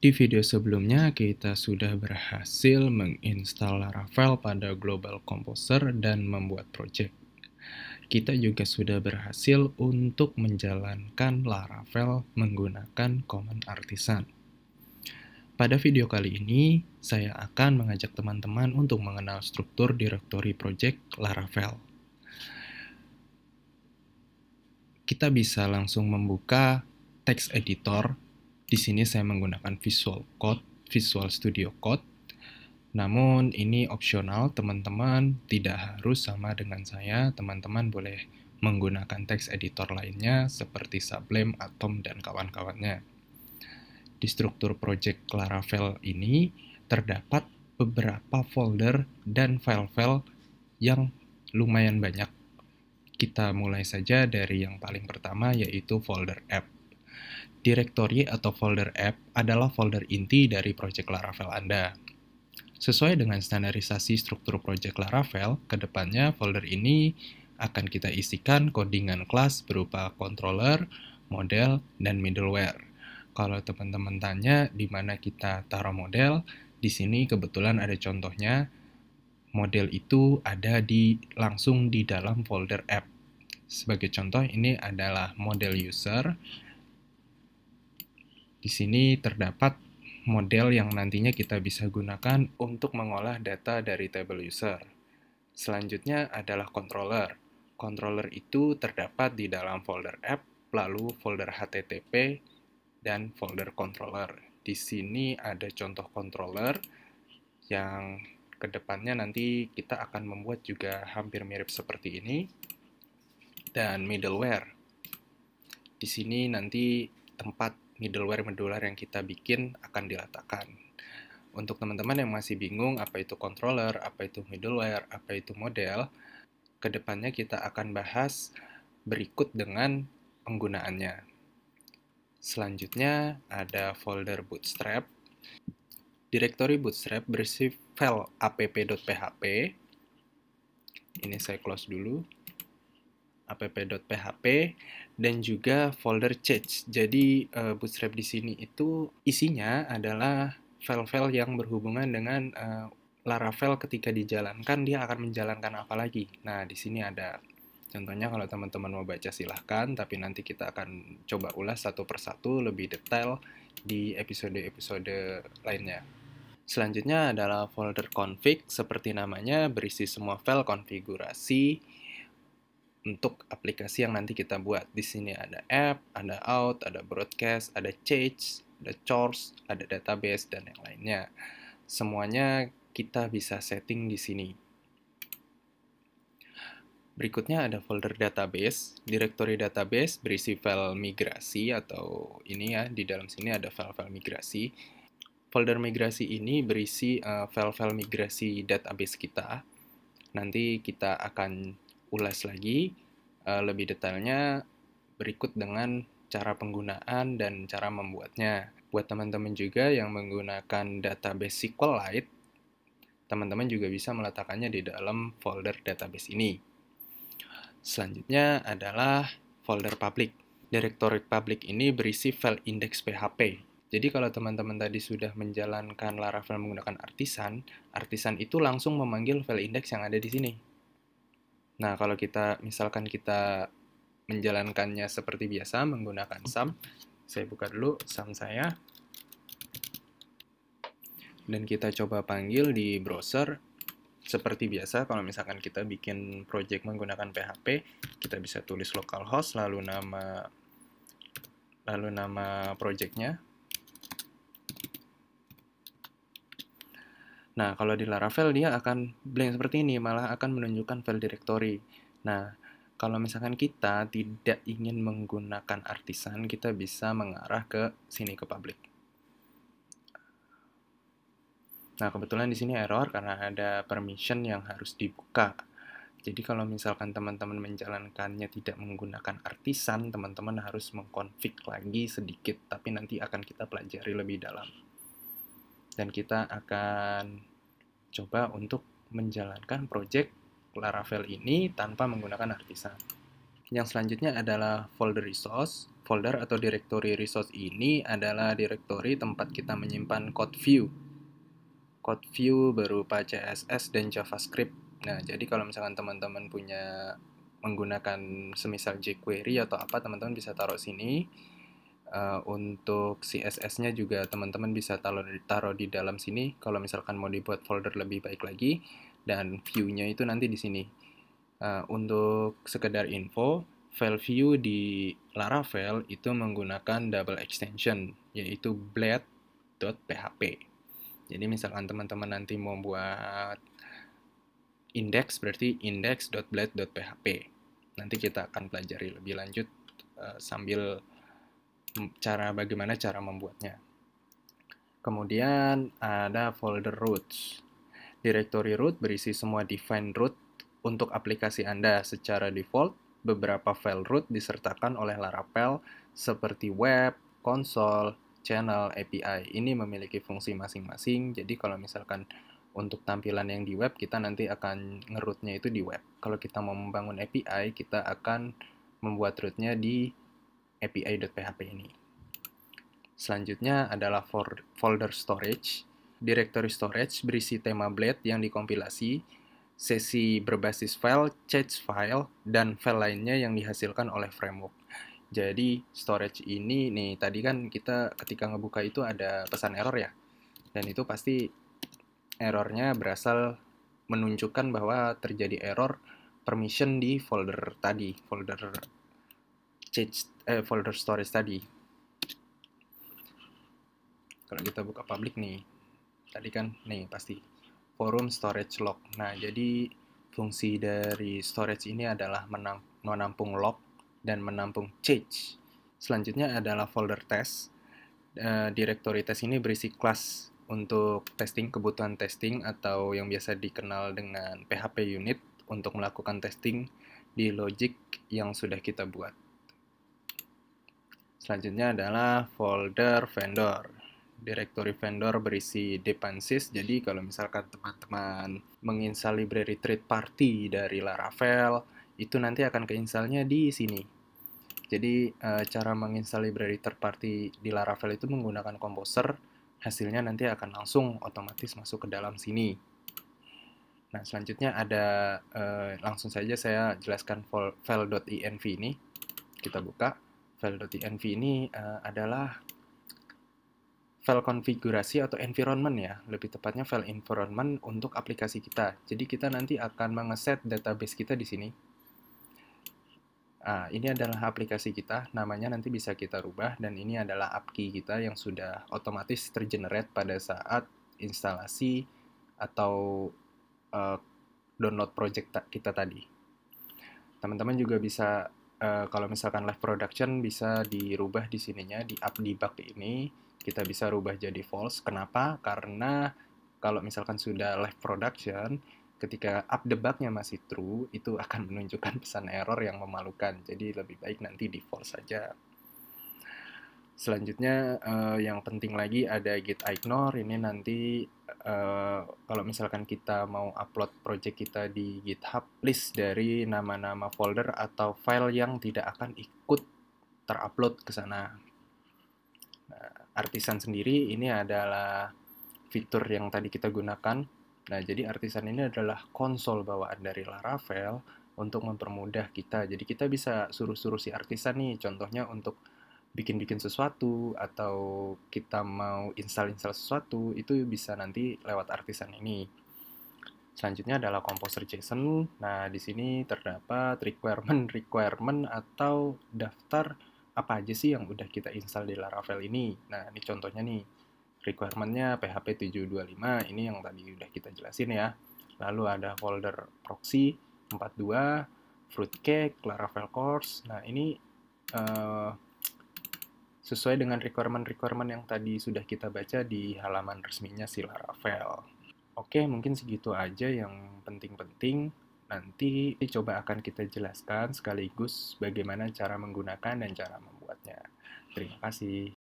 Di video sebelumnya, kita sudah berhasil menginstal Laravel pada Global Composer dan membuat project. Kita juga sudah berhasil untuk menjalankan Laravel menggunakan command artisan. Pada video kali ini, saya akan mengajak teman-teman untuk mengenal struktur direktori project Laravel. Kita bisa langsung membuka text editor. Di sini saya menggunakan Visual Studio Code. Namun ini opsional, teman-teman tidak harus sama dengan saya. Teman-teman boleh menggunakan text editor lainnya seperti Sublime, Atom, dan kawan-kawannya. Di struktur project Laravel ini terdapat beberapa folder dan file-file yang lumayan banyak. Kita mulai saja dari yang paling pertama, yaitu folder app. Direktori atau folder app adalah folder inti dari project Laravel Anda. Sesuai dengan standarisasi struktur project Laravel, kedepannya folder ini akan kita isikan codingan kelas berupa controller, model, dan middleware. Kalau teman-teman tanya di mana kita taruh model, di sini kebetulan ada contohnya. Model itu ada langsung di dalam folder app. Sebagai contoh, ini adalah model user. Di sini terdapat model yang nantinya kita bisa gunakan untuk mengolah data dari table user. Selanjutnya adalah controller. Controller itu terdapat di dalam folder app, lalu folder HTTP, dan folder controller. Di sini ada contoh controller yang kedepannya nanti kita akan membuat juga hampir mirip seperti ini. Dan middleware. Di sini nanti tempat middleware yang kita bikin akan diletakkan. Untuk teman-teman yang masih bingung apa itu controller, apa itu middleware, apa itu model, kedepannya kita akan bahas berikut dengan penggunaannya. Selanjutnya ada folder bootstrap. Direktori bootstrap berisi file app.php. Ini saya close dulu. app.php dan juga folder change. Jadi bootstrap di sini itu isinya adalah file-file yang berhubungan dengan Laravel ketika dijalankan dia akan menjalankan apa lagi. Nah, di sini ada contohnya. Kalau teman-teman mau baca silahkan, tapi nanti kita akan coba ulas satu persatu lebih detail di episode-episode lainnya. Selanjutnya adalah folder config, seperti namanya berisi semua file konfigurasi untuk aplikasi yang nanti kita buat. Di sini ada app, ada out, ada broadcast, ada change, ada chores, ada database, dan yang lainnya. Semuanya kita bisa setting di sini. Berikutnya ada folder database. Direktori database berisi file migrasi atau ini ya, di dalam sini ada file-file migrasi. Folder migrasi ini berisi file-file migrasi database kita. Nanti kita akan ulas lagi lebih detailnya berikut dengan cara penggunaan dan cara membuatnya. Buat teman-teman juga yang menggunakan database SQLite, teman-teman juga bisa meletakkannya di dalam folder database ini. Selanjutnya adalah folder public. Direktori public ini berisi file index PHP. Jadi kalau teman-teman tadi sudah menjalankan Laravel menggunakan artisan, artisan itu langsung memanggil file index yang ada di sini. Nah, kalau misalkan kita menjalankannya seperti biasa menggunakan sum, saya buka dulu sum saya, dan kita coba panggil di browser. Seperti biasa, kalau misalkan kita bikin project menggunakan PHP, kita bisa tulis localhost, lalu nama projectnya. Nah, kalau di Laravel dia akan blank seperti ini, malah akan menunjukkan file directory. Nah, kalau misalkan kita tidak ingin menggunakan artisan, kita bisa mengarah ke sini, ke public. Nah, kebetulan di sini error karena ada permission yang harus dibuka. Jadi kalau misalkan teman-teman menjalankannya tidak menggunakan artisan, teman-teman harus mengkonfig lagi sedikit, tapi nanti akan kita pelajari lebih dalam. Dan kita akan coba untuk menjalankan project Laravel ini tanpa menggunakan artisan. Yang selanjutnya adalah folder resource. Folder atau directory resource ini adalah directory tempat kita menyimpan code view. Code view berupa CSS dan JavaScript. Nah, jadi kalau misalkan teman-teman punya menggunakan semisal jQuery atau apa, teman-teman bisa taruh sini. Untuk CSS-nya juga teman-teman bisa taruh di dalam sini kalau misalkan mau dibuat folder lebih baik lagi, dan view-nya itu nanti di sini. Untuk sekedar info, file view di Laravel itu menggunakan double extension, yaitu blade.php. Jadi misalkan teman-teman nanti mau buat index, berarti index.blade.php. Nanti kita akan pelajari lebih lanjut sambil bagaimana cara membuatnya. Kemudian ada folder roots. Directory root berisi semua define root untuk aplikasi Anda. Secara default, beberapa file root disertakan oleh Laravel seperti web, konsol, channel, API. Ini memiliki fungsi masing-masing, jadi kalau misalkan untuk tampilan yang di web, kita nanti akan nge-rootnya itu di web. Kalau kita mau membangun API, kita akan membuat rootnya di api.php ini. Selanjutnya adalah folder storage. Directory storage berisi tema Blade yang dikompilasi, sesi berbasis file, cache file, dan file lainnya yang dihasilkan oleh framework. Jadi storage ini nih, tadi kan kita ketika ngebuka itu ada pesan error ya, dan itu pasti errornya berasal menunjukkan bahwa terjadi error permission di folder tadi, folder storage tadi. Kalau kita buka public nih, tadi kan nih pasti forum storage log. Nah, jadi fungsi dari storage ini adalah menampung log dan menampung change. Selanjutnya adalah folder test. Directory test ini berisi kelas untuk testing, kebutuhan testing, atau yang biasa dikenal dengan PHP unit untuk melakukan testing di logic yang sudah kita buat. Selanjutnya adalah folder vendor. Directory vendor berisi dependencies, jadi kalau misalkan teman-teman menginstal library third party dari Laravel, itu nanti akan keinstallnya di sini. Jadi cara menginstal library third party di Laravel itu menggunakan Composer, hasilnya nanti akan langsung otomatis masuk ke dalam sini. Nah, selanjutnya ada, langsung saja saya jelaskan file.env ini. Kita buka. File.env ini adalah file konfigurasi atau environment ya, lebih tepatnya file environment untuk aplikasi kita. Jadi kita nanti akan mengeset database kita di sini. Ini adalah aplikasi kita, namanya nanti bisa kita rubah, dan ini adalah app key kita yang sudah otomatis tergenerate pada saat instalasi atau download project kita tadi. Teman-teman juga bisa, kalau misalkan live production, bisa dirubah di sininya, di app debug ini, kita bisa rubah jadi false. Kenapa? Karena kalau misalkan sudah live production, ketika app debugnya masih true, itu akan menunjukkan pesan error yang memalukan. Jadi lebih baik nanti di false saja. Selanjutnya yang penting lagi ada git ignore. Ini nanti kalau misalkan kita mau upload project kita di GitHub, list dari nama-nama folder atau file yang tidak akan ikut terupload ke sana. Artisan sendiri ini adalah fitur yang tadi kita gunakan. Nah, jadi artisan ini adalah konsol bawaan dari Laravel untuk mempermudah kita. Jadi kita bisa suruh-suruh si artisan nih, contohnya untuk bikin-bikin sesuatu, atau kita mau install sesuatu, itu bisa nanti lewat artisan ini. Selanjutnya adalah Composer JSON. Nah, di sini terdapat requirement atau daftar apa aja sih yang udah kita install di Laravel ini. Nah, ini contohnya nih. Requirement-nya PHP 725, ini yang tadi udah kita jelasin ya. Lalu ada folder proxy 42, fruitcake, Laravel course. Nah, ini sesuai dengan requirement yang tadi sudah kita baca di halaman resminya si Laravel. Oke, mungkin segitu aja yang penting-penting. Nanti coba akan kita jelaskan sekaligus bagaimana cara menggunakan dan cara membuatnya. Terima kasih.